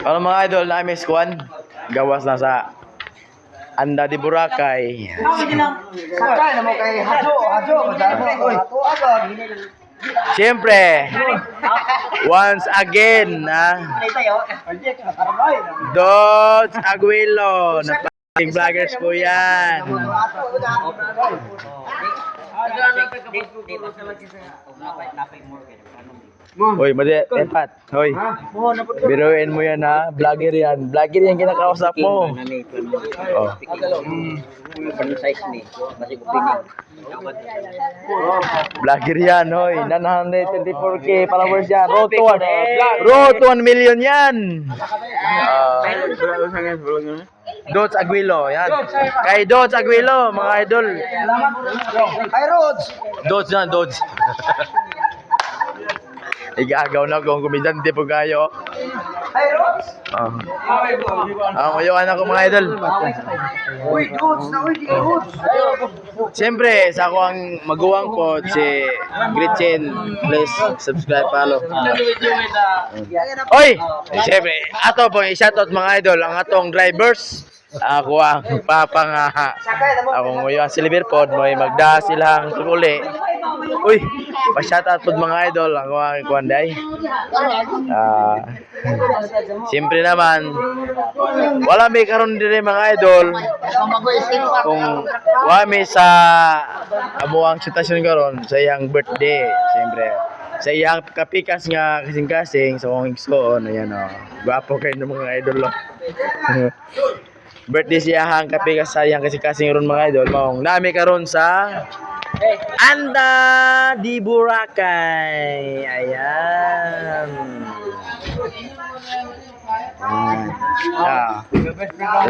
Ano mga idol, namin squad. Gawas na sa Anda di Boracay. Sakay na mo kay Hajo. Siyempre, once again, Dodge Aguilo. Napating vloggers po yan. Hoy, mali, empat. Hoy, biruin mo yan ha. Vlogger yan. Vlogger yan kinakausap mo. Oh. Vlogger yan, hoy. 924K followers yan. Road to 1 million yan. Dodge Aguilo, yan. Kay Dodge Aguilo, mga idol. Ay, Rods. Dodge yan, Dodge. Igagaw na kung kumidante po kayo. Ay, Rods. Mayuan ako mga idol. Uy, Rods na, uy, Rods. Siyempre, sa ako ang maguwang po si Gretchen. Please subscribe, follow. Oy! Siyempre, ato po, i-shoutout mga idol, ang atong drivers. Ako ang papangaha. Ako ngayon si Liverpool, may magda silang sumuli. Uy, pa-shoutout po mga idol, ako ang kuwanday. Siyempre naman, wala may karon din mga idol. Kung wala may sa amuang sitwasyon karon sa iyang birthday, siyempre. Sa iyang kapikas nga kasing-kasing sa kong igsoon, ayan o. Gwapo kayo ng mga idol. Birthday siya hang kapikas sa iyang kasing-kasing ron mga idol. Maong nami karon sa Anda di Boracay. Ayan.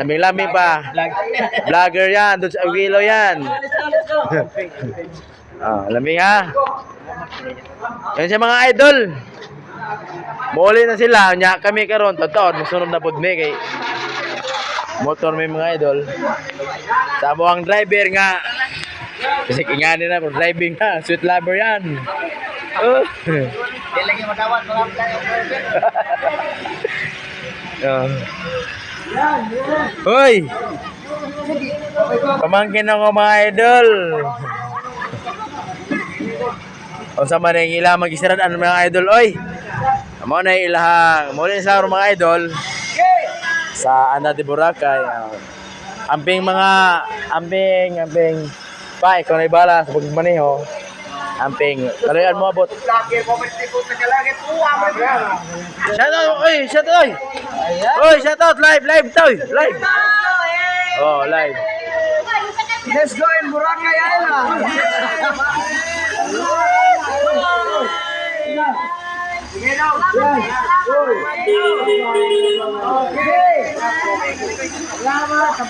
Lamig-lamig pa. Vlogger yan. Doon sa Aguilo yan. Lamig ha. Yan siya mga idol. Muli na sila. Nya kami karon totoo. Musunod na pud mi kay motor may mga idol. Sa buang driver nga. Kasi kinganin na, driving ha. Sweet lover yan. Hindi lagi madawat mga Hoy! Pamangkin ako mga idol. O sa man yung ilang mag-isiraan mga idol. Oy! Amo na yung ilahang. Muli sa mga idol. Sa Anda di Boracay. Amping pa, ikaw na ibala sa pagmaniho. Amping, talayan mo abot. Shoutout, oy, shoutout, oy. Oy, shoutout, live, toy, live. Oh, live. Let's go in Boracay Island. Okay. Salamat sa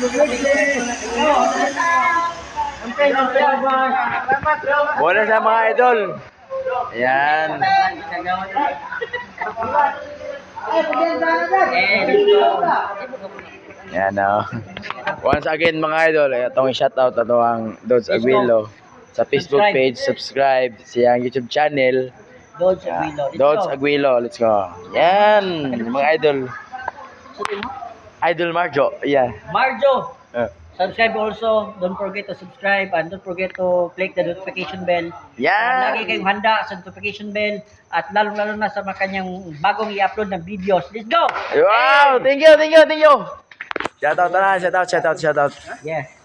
Wala sa mga idol. Ayan. Ayan o. Once again mga idol, itong shoutout na ang Dodge Aguilo. Sa Facebook page, subscribe siyang YouTube channel. Dodge Aguilo. Let's go. Yan. Mga idol. Idol Marjo. Yeah. Marjo. Subscribe also. Don't forget to subscribe and don't forget to click the notification bell. Yan. Lagi kayong handa sa notification bell at lalo na sa mga kanyang bagong i-upload na videos. Let's go! Wow! Thank you. Shoutout na. Shoutout. Yes.